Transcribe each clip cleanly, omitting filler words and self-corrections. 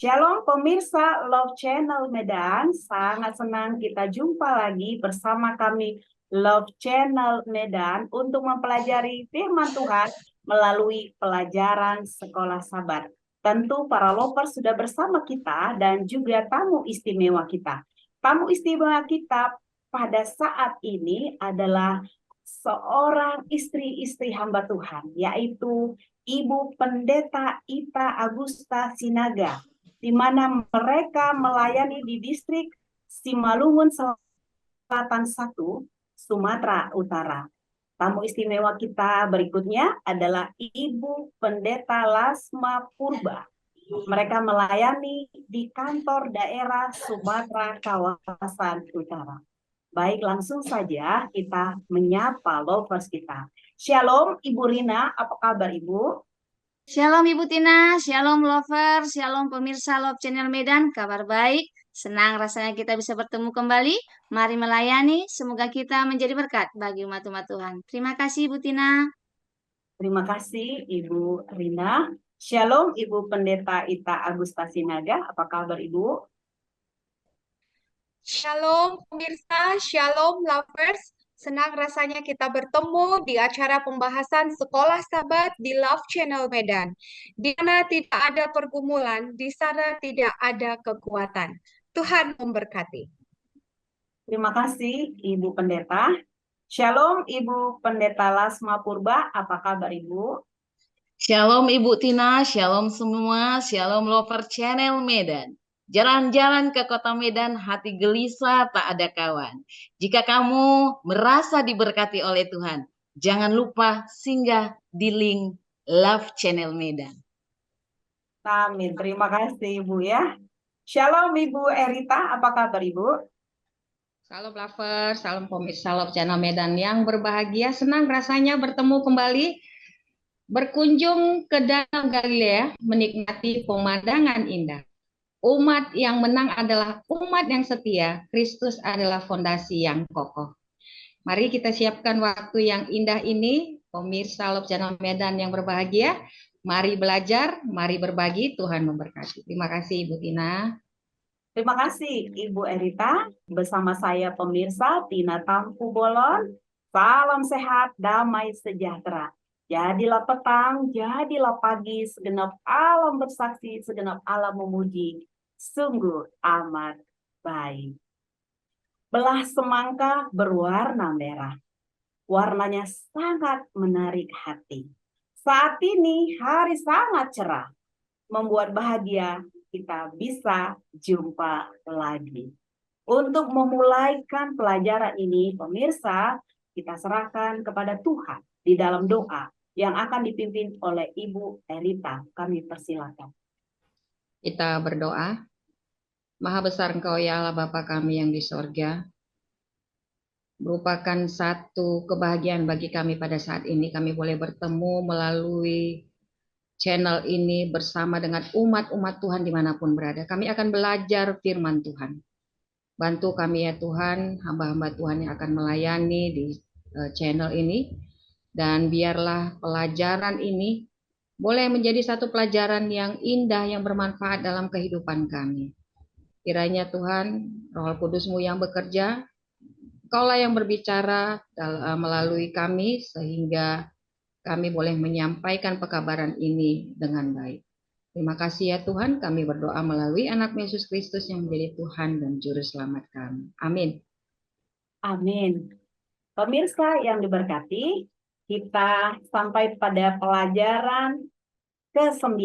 Shalom pemirsa Love Channel Medan, sangat senang kita jumpa lagi bersama kami Love Channel Medan untuk mempelajari firman Tuhan melalui pelajaran Sekolah Sabat. Tentu para lovers sudah bersama kita dan juga tamu istimewa kita. Tamu istimewa kita pada saat ini adalah seorang istri-istri hamba Tuhan, yaitu Ibu Pendeta Ita Agusta Sinaga, di mana mereka melayani di distrik Simalungun Selatan 1, Sumatera Utara. Tamu istimewa kita berikutnya adalah Ibu Pendeta Lasma Purba. Mereka melayani di kantor daerah Sumatera kawasan Utara. Baik, langsung saja kita menyapa lovers kita. Shalom Ibu Rina, apa kabar Ibu? Shalom Ibu Tina, Shalom lover, Shalom pemirsa Love Channel Medan, kabar baik. Senang rasanya kita bisa bertemu kembali. Mari melayani, semoga kita menjadi berkat bagi umat-umat Tuhan. Terima kasih Ibu Tina. Terima kasih Ibu Rina. Shalom Ibu Pendeta Ita Agusta Sinaga, apa kabar Ibu? Shalom pemirsa, Shalom lovers. Senang rasanya kita bertemu di acara pembahasan Sekolah Sabat di Love Channel Medan. Di mana tidak ada pergumulan, di sana tidak ada kekuatan. Tuhan memberkati. Terima kasih Ibu Pendeta. Shalom Ibu Pendeta Lasma Purba, apa kabar Ibu? Shalom Ibu Tina, shalom semua, shalom lover channel Medan. Jalan-jalan ke kota Medan, hati gelisah tak ada kawan. Jika kamu merasa diberkati oleh Tuhan, jangan lupa singgah di link Love Channel Medan. Amin, terima kasih Ibu ya. Shalom Ibu Erita, apa kabar Ibu? Salam lover, salam pemirsa Love Channel Medan yang berbahagia. Senang rasanya bertemu kembali, berkunjung ke Danau Galilea, menikmati pemandangan indah. Umat yang menang adalah umat yang setia. Kristus adalah fondasi yang kokoh. Mari kita siapkan waktu yang indah ini, pemirsa Love Channel Medan yang berbahagia. Mari belajar, mari berbagi. Tuhan memberkati. Terima kasih Ibu Tina. Terima kasih Ibu Erita. Bersama saya pemirsa Tina Tampu Bolon. Salam sehat, damai sejahtera. Jadilah petang, jadilah pagi, segenap alam bersaksi, segenap alam memuji. Sungguh amat baik. Belah semangka berwarna merah. Warnanya sangat menarik hati. Saat ini hari sangat cerah. Membuat bahagia kita bisa jumpa lagi. Untuk memulaikan pelajaran ini, pemirsa, kita serahkan kepada Tuhan di dalam doa yang akan dipimpin oleh Ibu Erita. Kami persilakan. Kita berdoa. Maha besar Engkau ya Allah Bapa kami yang di sorga. Merupakan satu kebahagiaan bagi kami pada saat ini. Kami boleh bertemu melalui channel ini bersama dengan umat-umat Tuhan dimanapun berada. Kami akan belajar firman Tuhan. Bantu kami ya Tuhan, hamba-hamba Tuhan yang akan melayani di channel ini. Dan biarlah pelajaran ini boleh menjadi satu pelajaran yang indah, yang bermanfaat dalam kehidupan kami. Kiranya Tuhan, Roh Kudus-Mu yang bekerja, Engkaulah yang berbicara melalui kami, sehingga kami boleh menyampaikan pekabaran ini dengan baik. Terima kasih ya Tuhan, kami berdoa melalui anak Yesus Kristus yang menjadi Tuhan dan Juru Selamat kami. Amin. Amin. Pemirsa yang diberkati, kita sampai pada pelajaran ke-9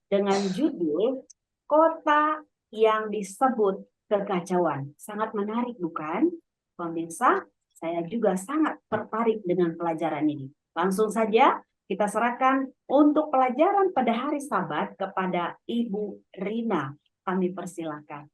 dengan judul Kota yang disebut kekacauan. Sangat menarik bukan? Pemirsa, saya juga sangat tertarik dengan pelajaran ini. Langsung saja kita serahkan untuk pelajaran pada hari Sabat kepada Ibu Rina. Kami persilakan.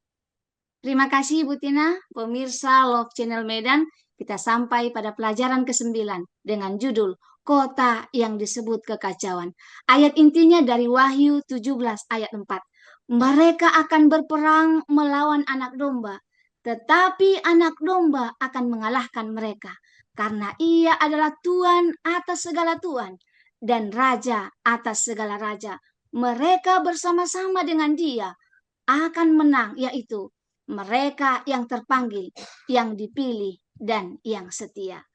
Terima kasih Ibu Tina, pemirsa Love Channel Medan. Kita sampai pada pelajaran ke-9 dengan judul Kota yang disebut kekacauan. Ayat intinya dari Wahyu 17 ayat 4. Mereka akan berperang melawan anak domba, tetapi anak domba akan mengalahkan mereka, karena ia adalah Tuhan atas segala Tuhan dan Raja atas segala Raja. Mereka bersama-sama dengan dia akan menang, yaitu mereka yang terpanggil, yang dipilih, dan yang setia.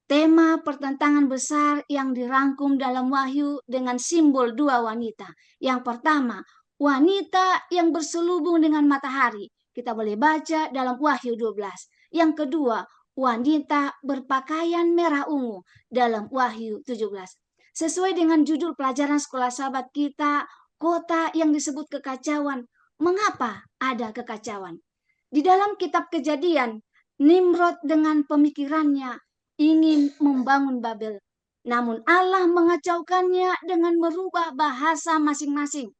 Tema pertentangan besar yang dirangkum dalam Wahyu dengan simbol dua wanita. Yang pertama, wanita yang berselubung dengan matahari. Kita boleh baca dalam Wahyu 12. Yang kedua, wanita berpakaian merah ungu dalam Wahyu 17. Sesuai dengan judul pelajaran sekolah sahabat kita, kota yang disebut kekacauan. Mengapa ada kekacauan? Di dalam kitab Kejadian, Nimrod dengan pemikirannya ingin membangun Babel. Namun Allah mengacaukannya dengan merubah bahasa masing-masing.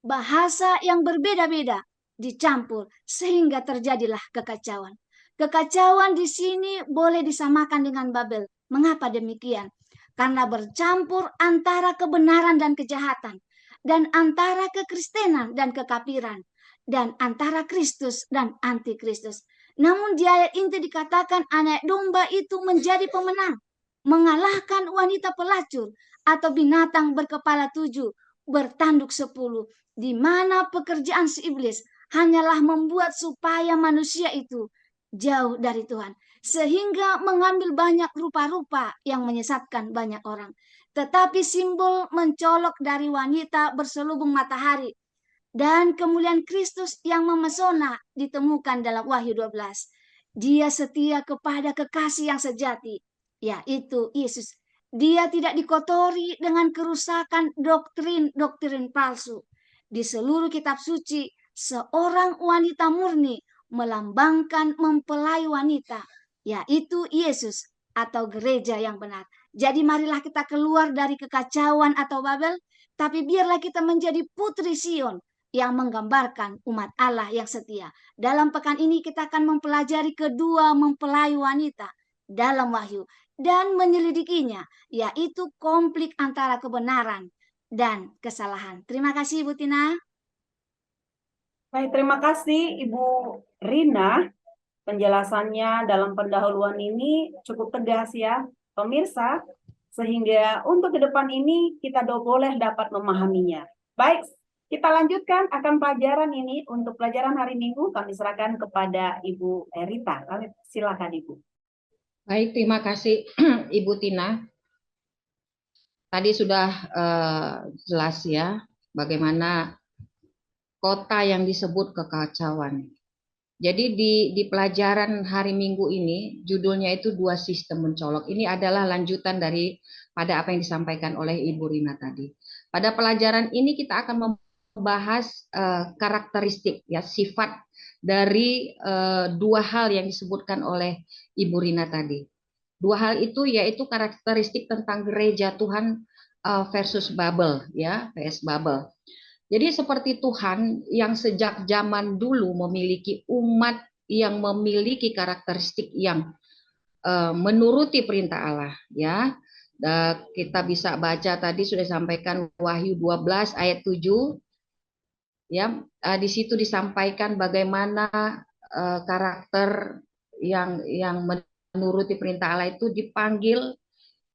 Bahasa yang berbeda-beda dicampur sehingga terjadilah kekacauan. Kekacauan di sini boleh disamakan dengan Babel. Mengapa demikian? Karena bercampur antara kebenaran dan kejahatan, dan antara kekristenan dan kekafiran, dan antara Kristus dan antikristus. Namun di ayat ini dikatakan anak domba itu menjadi pemenang, mengalahkan wanita pelacur atau binatang berkepala 7, bertanduk 10, di mana pekerjaan si iblis hanyalah membuat supaya manusia itu jauh dari Tuhan, sehingga mengambil banyak rupa-rupa yang menyesatkan banyak orang. Tetapi simbol mencolok dari wanita berselubung matahari dan kemuliaan Kristus yang memesona ditemukan dalam Wahyu 12. Dia setia kepada kekasih yang sejati, yaitu Yesus. Dia tidak dikotori dengan kerusakan doktrin-doktrin palsu. Di seluruh kitab suci, seorang wanita murni melambangkan mempelai wanita, yaitu Yesus atau gereja yang benar. Jadi marilah kita keluar dari kekacauan atau Babel, tapi biarlah kita menjadi putri Sion yang menggambarkan umat Allah yang setia. Dalam pekan ini kita akan mempelajari kedua mempelai wanita dalam Wahyu dan menyelidikinya, yaitu konflik antara kebenaran dan kesalahan. Terima kasih Ibu Tina. Baik, terima kasih Ibu Rina. Penjelasannya dalam pendahuluan ini cukup tegas ya, pemirsa, sehingga untuk ke depan ini kita boleh dapat memahaminya. Baik, kita lanjutkan akan pelajaran ini. Untuk pelajaran hari Minggu kami serahkan kepada Ibu Erita. Silakan Ibu. Baik, terima kasih Ibu Tina. Tadi sudah jelas ya bagaimana kota yang disebut kekacauan. Jadi di pelajaran hari Minggu ini judulnya itu dua sistem mencolok. Ini adalah lanjutan dari pada apa yang disampaikan oleh Ibu Rina tadi. Pada pelajaran ini kita akan membahas karakteristik ya, sifat dari dua hal yang disebutkan oleh Ibu Rina tadi. Dua hal itu yaitu karakteristik tentang gereja Tuhan versus Babel ya, vs Babel. Jadi seperti Tuhan yang sejak zaman dulu memiliki umat yang memiliki karakteristik yang menuruti perintah Allah ya. Kita bisa baca tadi sudah disampaikan Wahyu 12 ayat 7 ya. Di situ disampaikan bagaimana karakter yang menuruti perintah Allah itu dipanggil,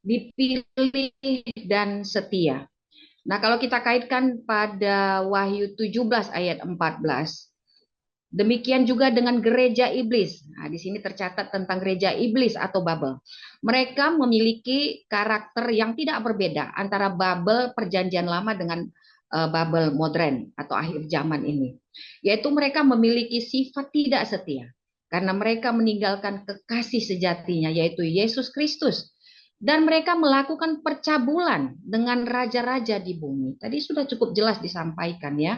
dipilih dan setia. Nah, kalau kita kaitkan pada Wahyu 17 ayat 14, demikian juga dengan gereja iblis. Nah, di sini tercatat tentang gereja iblis atau Babel. Mereka memiliki karakter yang tidak berbeda antara Babel perjanjian lama dengan Babel modern atau akhir zaman ini. Yaitu mereka memiliki sifat tidak setia karena mereka meninggalkan kekasih sejatinya yaitu Yesus Kristus. Dan mereka melakukan percabulan dengan raja-raja di bumi. Tadi sudah cukup jelas disampaikan ya.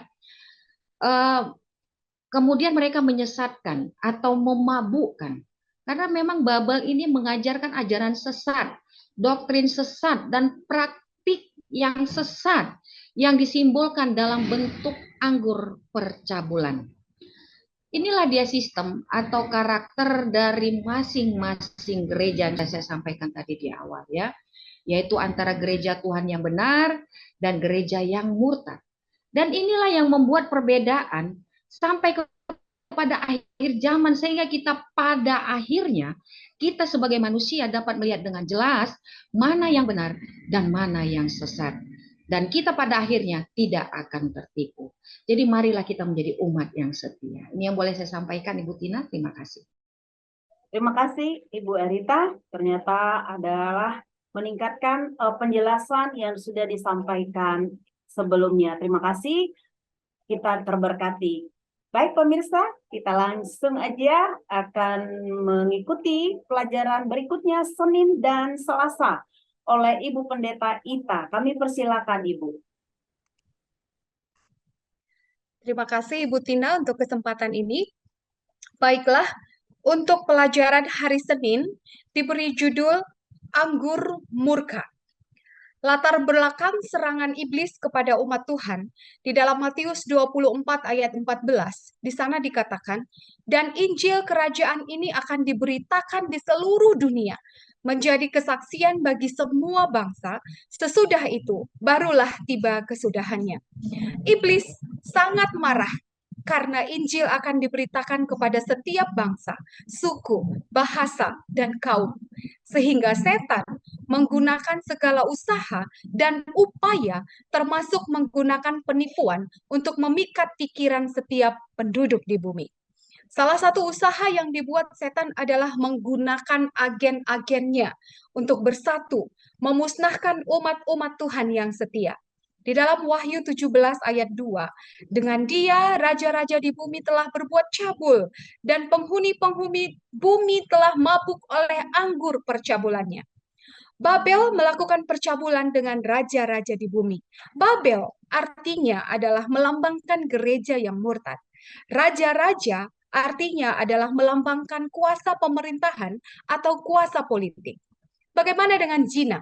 Kemudian mereka menyesatkan atau memabukkan. Karena memang Babel ini mengajarkan ajaran sesat, doktrin sesat, dan praktik yang sesat yang disimbolkan dalam bentuk anggur percabulan. Inilah dia sistem atau karakter dari masing-masing gereja yang saya sampaikan tadi di awal ya, yaitu antara gereja Tuhan yang benar dan gereja yang murtad. Dan inilah yang membuat perbedaan sampai kepada akhir zaman sehingga kita pada akhirnya kita sebagai manusia dapat melihat dengan jelas mana yang benar dan mana yang sesat. Dan kita pada akhirnya tidak akan tertipu. Jadi marilah kita menjadi umat yang setia. Ini yang boleh saya sampaikan Ibu Tina, terima kasih. Terima kasih Ibu Erita, ternyata adalah meningkatkan penjelasan yang sudah disampaikan sebelumnya. Terima kasih, kita terberkati. Baik pemirsa, kita langsung aja akan mengikuti pelajaran berikutnya Senin dan Selasa oleh Ibu Pendeta Ita. Kami persilakan Ibu. Terima kasih Ibu Tina untuk kesempatan ini. Baiklah, untuk pelajaran hari Senin diberi judul Anggur Murka. Latar belakang serangan iblis kepada umat Tuhan di dalam Matius 24 ayat 14. Di sana dikatakan, dan Injil kerajaan ini akan diberitakan di seluruh dunia, menjadi kesaksian bagi semua bangsa, sesudah itu barulah tiba kesudahannya. Iblis sangat marah karena Injil akan diberitakan kepada setiap bangsa, suku, bahasa, dan kaum. Sehingga setan menggunakan segala usaha dan upaya termasuk menggunakan penipuan untuk memikat pikiran setiap penduduk di bumi. Salah satu usaha yang dibuat setan adalah menggunakan agen-agennya untuk bersatu, memusnahkan umat-umat Tuhan yang setia. Di dalam Wahyu 17 ayat 2, dengan dia raja-raja di bumi telah berbuat cabul dan penghuni-penghuni bumi telah mabuk oleh anggur percabulannya. Babel melakukan percabulan dengan raja-raja di bumi. Babel artinya adalah melambangkan gereja yang murtad. Raja-raja artinya adalah melambangkan kuasa pemerintahan atau kuasa politik. Bagaimana dengan zina?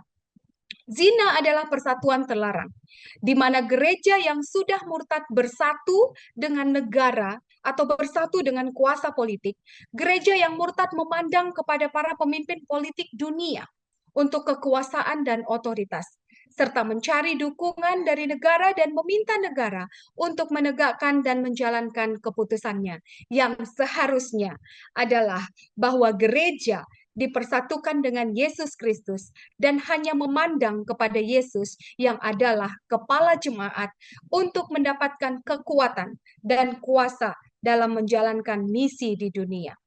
Zina adalah persatuan terlarang, di mana gereja yang sudah murtad bersatu dengan negara atau bersatu dengan kuasa politik. Gereja yang murtad memandang kepada para pemimpin politik dunia untuk kekuasaan dan otoritas, serta mencari dukungan dari negara dan meminta negara untuk menegakkan dan menjalankan keputusannya, yang seharusnya adalah bahwa gereja dipersatukan dengan Yesus Kristus dan hanya memandang kepada Yesus yang adalah kepala jemaat untuk mendapatkan kekuatan dan kuasa dalam menjalankan misi di dunia.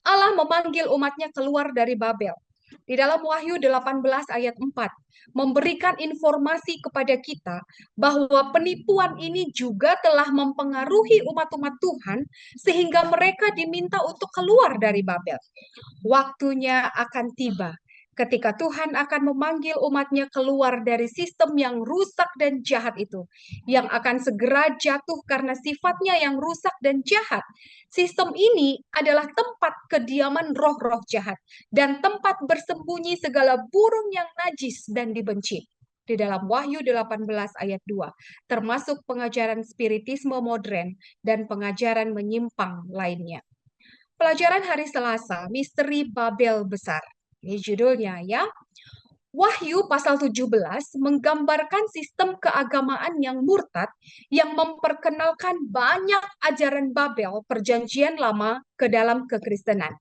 Allah memanggil umatnya keluar dari Babel. Di dalam Wahyu 18 ayat 4, memberikan informasi kepada kita bahwa penipuan ini juga telah mempengaruhi umat-umat Tuhan sehingga mereka diminta untuk keluar dari Babel. Waktunya akan tiba ketika Tuhan akan memanggil umatnya keluar dari sistem yang rusak dan jahat itu, yang akan segera jatuh karena sifatnya yang rusak dan jahat. Sistem ini adalah tempat kediaman roh-roh jahat dan tempat bersembunyi segala burung yang najis dan dibenci. Di dalam Wahyu 18 ayat 2, termasuk pengajaran spiritisme modern dan pengajaran menyimpang lainnya. Pelajaran hari Selasa, Misteri Babel Besar. Ini judulnya ya. Wahyu pasal 17 menggambarkan sistem keagamaan yang murtad yang memperkenalkan banyak ajaran Babel perjanjian lama ke dalam kekristenan.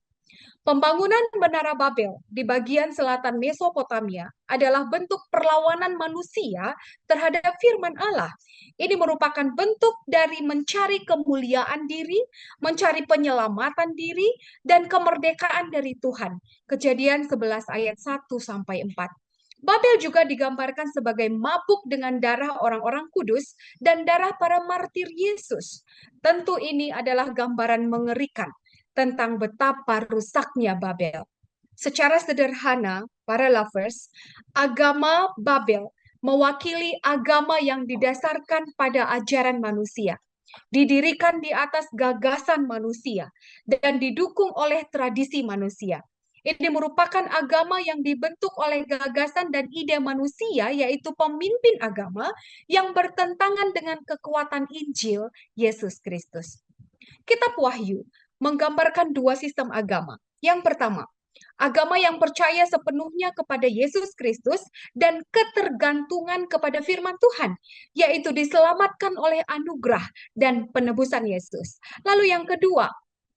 Pembangunan Menara Babel di bagian selatan Mesopotamia adalah bentuk perlawanan manusia terhadap firman Allah. Ini merupakan bentuk dari mencari kemuliaan diri, mencari penyelamatan diri, dan kemerdekaan dari Tuhan. Kejadian 11 ayat 1-4. Babel juga digambarkan sebagai mabuk dengan darah orang-orang kudus dan darah para martir Yesus. Tentu ini adalah gambaran mengerikan tentang betapa rusaknya Babel. Secara sederhana, para lovers, agama Babel mewakili agama yang didasarkan pada ajaran manusia, didirikan di atas gagasan manusia, dan didukung oleh tradisi manusia. Ini merupakan agama yang dibentuk oleh gagasan dan ide manusia, yaitu pemimpin agama yang bertentangan dengan kekuatan Injil Yesus Kristus. Kitab Wahyu menggambarkan dua sistem agama. Yang pertama, agama yang percaya sepenuhnya kepada Yesus Kristus dan ketergantungan kepada firman Tuhan, yaitu diselamatkan oleh anugerah dan penebusan Yesus. Lalu yang kedua,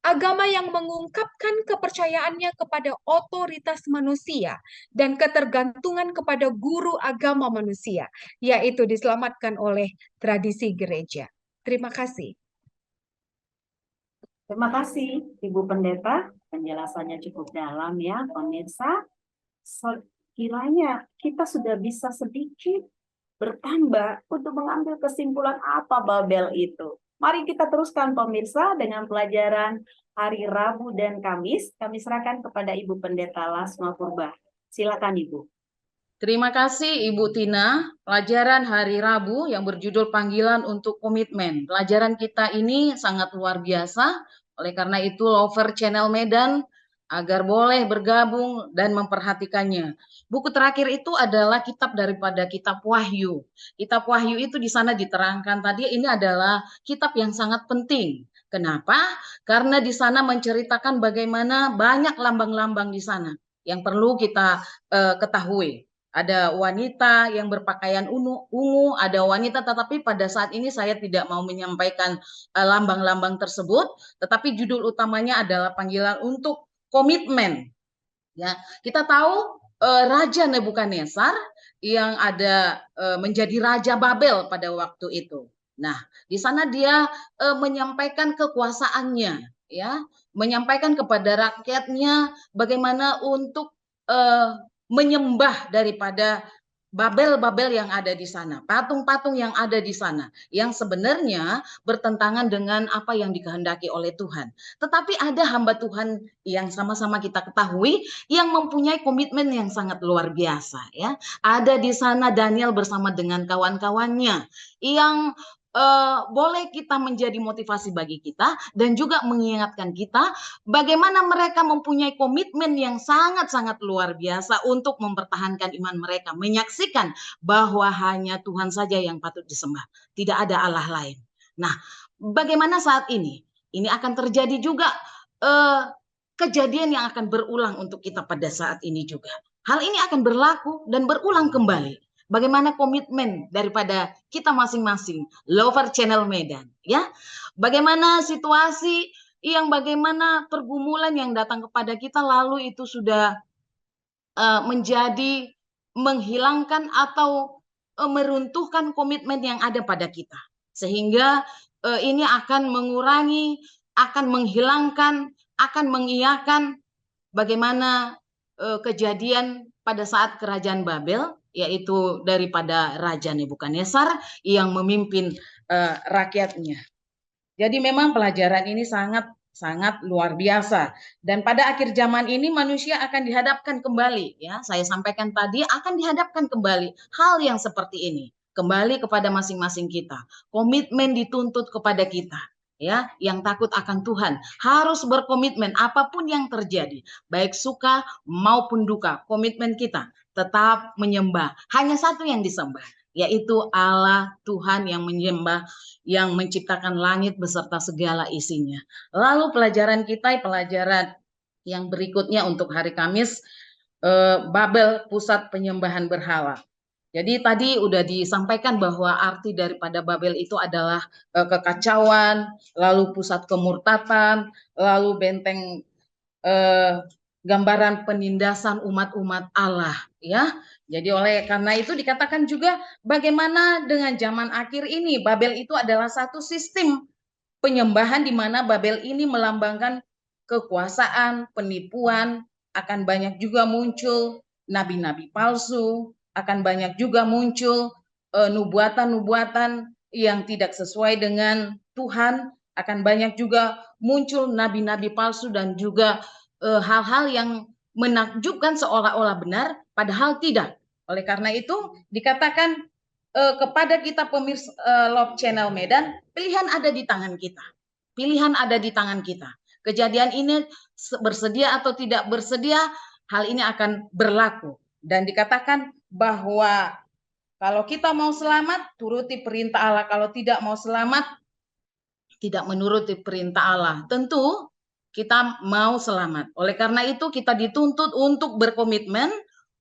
agama yang mengungkapkan kepercayaannya kepada otoritas manusia dan ketergantungan kepada guru agama manusia, yaitu diselamatkan oleh tradisi gereja. Terima kasih. Terima kasih Ibu Pendeta, penjelasannya cukup dalam ya pemirsa. Kiranya kita sudah bisa sedikit bertambah untuk mengambil kesimpulan apa Babel itu. Mari kita teruskan pemirsa dengan pelajaran hari Rabu dan Kamis. Kami serahkan kepada Ibu Pendeta Lasma Purba. Silakan Ibu. Terima kasih Ibu Tina. Pelajaran hari Rabu yang berjudul panggilan untuk komitmen. Pelajaran kita ini sangat luar biasa. Oleh karena itu Lover Channel Medan agar boleh bergabung dan memperhatikannya. Buku terakhir itu adalah kitab daripada kitab Wahyu. Kitab Wahyu itu di sana diterangkan tadi ini adalah kitab yang sangat penting. Kenapa? Karena di sana menceritakan bagaimana banyak lambang-lambang di sana yang perlu kita ketahui. Ada wanita yang berpakaian ungu, ada wanita, tetapi pada saat ini saya tidak mau menyampaikan lambang-lambang tersebut, tetapi judul utamanya adalah panggilan untuk komitmen. Ya, kita tahu Raja Nebukadnezar yang ada menjadi Raja Babel pada waktu itu. Nah, di sana dia menyampaikan kekuasaannya, ya, menyampaikan kepada rakyatnya bagaimana untuk menyembah daripada Babel-Babel yang ada di sana, patung-patung yang ada di sana, yang sebenarnya bertentangan dengan apa yang dikehendaki oleh Tuhan. Tetapi ada hamba Tuhan yang sama-sama kita ketahui, yang mempunyai komitmen yang sangat luar biasa. Ya, ada di sana Daniel bersama dengan kawan-kawannya, yang boleh kita menjadi motivasi bagi kita dan juga mengingatkan kita bagaimana mereka mempunyai komitmen yang sangat-sangat luar biasa untuk mempertahankan iman mereka, menyaksikan bahwa hanya Tuhan saja yang patut disembah, tidak ada Allah lain. Nah, bagaimana saat ini? Ini akan terjadi juga kejadian yang akan berulang untuk kita pada saat ini juga. Hal ini akan berlaku dan berulang kembali. Bagaimana komitmen daripada kita masing-masing, Lover Channel Medan, ya? Bagaimana situasi yang bagaimana pergumulan yang datang kepada kita lalu itu sudah menjadi menghilangkan atau meruntuhkan komitmen yang ada pada kita, sehingga ini akan mengurangi, akan menghilangkan, akan mengiyakan bagaimana kejadian pada saat kerajaan Babel, yaitu daripada Raja Nebukadnezar yang memimpin rakyatnya. Jadi memang pelajaran ini sangat luar biasa. Dan pada akhir zaman ini manusia akan dihadapkan kembali, ya. Saya sampaikan tadi akan dihadapkan kembali hal yang seperti ini. Kembali kepada masing-masing kita. Komitmen dituntut kepada kita, ya, yang takut akan Tuhan. Harus berkomitmen apapun yang terjadi, baik suka maupun duka. Komitmen kita tetap menyembah. Hanya satu yang disembah, yaitu Allah Tuhan yang menyembah, yang menciptakan langit beserta segala isinya. Lalu pelajaran kita, pelajaran yang berikutnya untuk hari Kamis, Babel, pusat penyembahan berhala. Jadi tadi udah disampaikan bahwa arti daripada Babel itu adalah kekacauan, lalu pusat kemurtatan, lalu benteng gambaran penindasan umat-umat Allah, ya. Jadi oleh karena itu dikatakan juga bagaimana dengan zaman akhir ini Babel itu adalah satu sistem penyembahan di mana Babel ini melambangkan kekuasaan, penipuan, akan banyak juga muncul nabi-nabi palsu, akan banyak juga muncul nubuatan-nubuatan yang tidak sesuai dengan Tuhan, akan banyak juga muncul nabi-nabi palsu dan juga hal-hal yang menakjubkan seolah-olah benar, padahal tidak. Oleh karena itu dikatakan kepada kita pemirsa Love Channel Medan, pilihan ada di tangan kita. Pilihan ada di tangan kita. Kejadian ini bersedia atau tidak bersedia, hal ini akan berlaku. Dan dikatakan bahwa kalau kita mau selamat, turuti perintah Allah. Kalau tidak mau selamat, tidak menuruti perintah Allah. Tentu kita mau selamat. Oleh karena itu kita dituntut untuk berkomitmen,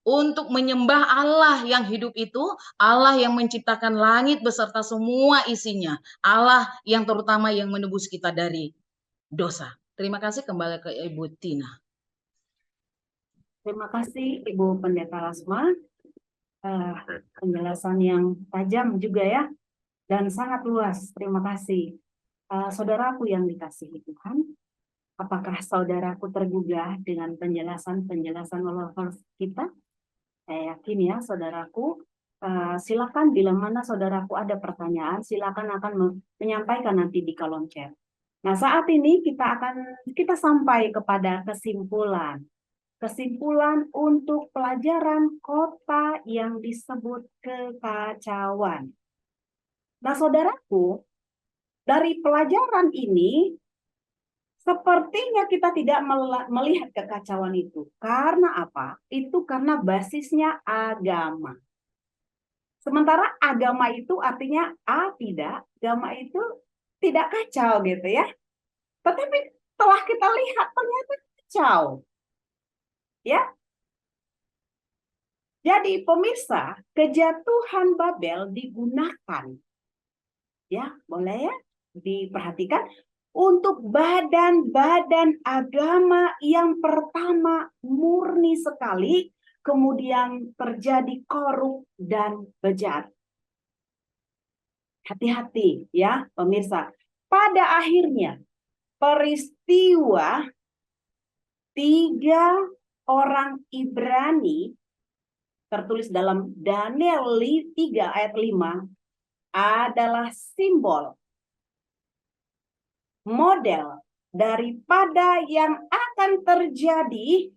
untuk menyembah Allah yang hidup itu, Allah yang menciptakan langit beserta semua isinya, Allah yang terutama yang menebus kita dari dosa. Terima kasih, kembali ke Ibu Tina. Terima kasih Ibu Pendeta Lasma. Penjelasan yang tajam juga ya, dan sangat luas. Terima kasih. Saudaraku yang dikasihi Tuhan, apakah saudaraku tergugah dengan penjelasan-penjelasan lovers kita? Saya yakin ya saudaraku. Silakan bila mana saudaraku ada pertanyaan, silakan akan menyampaikan nanti di kolom chat. Nah, saat ini kita sampai kepada kesimpulan. Kesimpulan untuk pelajaran kota yang disebut kekacauan. Nah, saudaraku, dari pelajaran ini sepertinya kita tidak melihat kekacauan itu. Karena apa? Itu karena basisnya agama. Sementara agama itu artinya agama itu tidak kacau gitu ya. Tetapi telah kita lihat ternyata kacau. Ya. Jadi pemirsa, kejatuhan Babel digunakan. Ya, boleh ya diperhatikan untuk badan-badan agama yang pertama murni sekali, kemudian terjadi korup dan bejat. Hati-hati ya pemirsa. Pada akhirnya peristiwa 3 orang Ibrani tertulis dalam Daniel 3 ayat 5 adalah simbol model daripada yang akan terjadi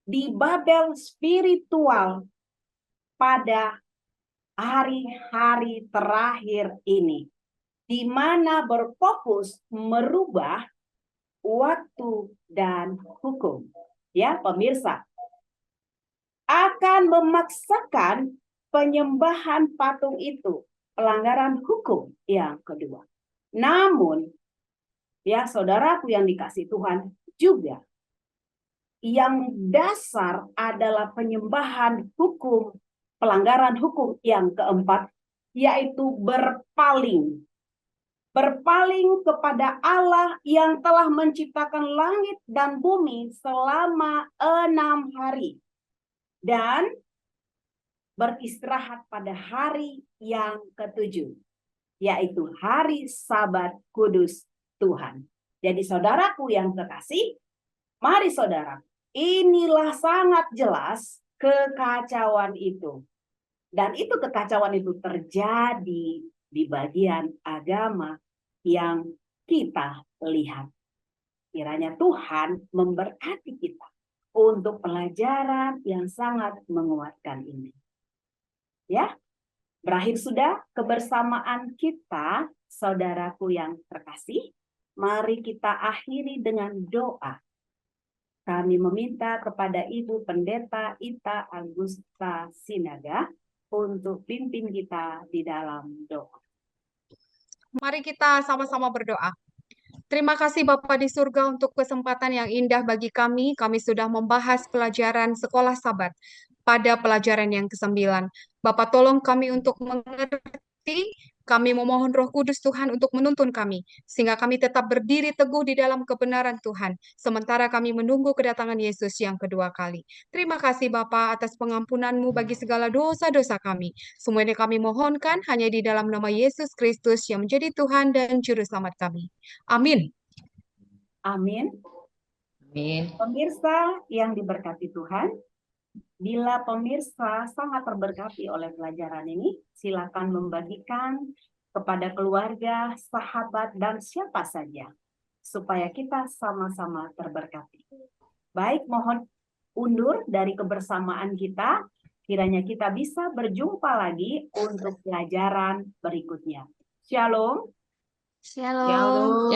di Babel spiritual pada hari-hari terakhir ini, di mana berfokus merubah waktu dan hukum. Ya, pemirsa, akan memaksakan penyembahan patung itu, pelanggaran hukum yang kedua. Namun, ya saudaraku yang dikasihi Tuhan, juga yang dasar adalah penyembahan hukum, pelanggaran hukum yang keempat, yaitu berpaling. Berpaling kepada Allah yang telah menciptakan langit dan bumi selama 6 hari. Dan beristirahat pada hari yang ke-7, yaitu hari Sabat Kudus Tuhan. Jadi saudaraku yang kekasih, mari saudara, inilah sangat jelas kekacauan itu. Dan itu kekacauan itu terjadi di bagian agama yang kita lihat. Kiranya Tuhan memberkati kita untuk pelajaran yang sangat menguatkan ini. Ya, berakhir sudah kebersamaan kita, saudaraku yang terkasih. Mari kita akhiri dengan doa. Kami meminta kepada Ibu Pendeta Ita Agusta Sinaga untuk pimpin kita di dalam doa. Mari kita sama-sama berdoa. Terima kasih Bapa di surga untuk kesempatan yang indah bagi kami. Kami sudah membahas pelajaran sekolah Sabat pada pelajaran yang ke-9. Bapa tolong kami untuk mengerti. Kami memohon Roh Kudus Tuhan untuk menuntun kami, sehingga kami tetap berdiri teguh di dalam kebenaran Tuhan, sementara kami menunggu kedatangan Yesus yang kedua kali. Terima kasih Bapa atas pengampunan-Mu bagi segala dosa-dosa kami. Semua ini kami mohonkan hanya di dalam nama Yesus Kristus yang menjadi Tuhan dan Juru Selamat kami. Amin. Amin. Amin. Pemirsa yang diberkati Tuhan, bila pemirsa sangat terberkati oleh pelajaran ini, silakan membagikan kepada keluarga, sahabat, dan siapa saja, supaya kita sama-sama terberkati. Baik, mohon undur dari kebersamaan kita, kiranya kita bisa berjumpa lagi untuk pelajaran berikutnya. Shalom. Shalom.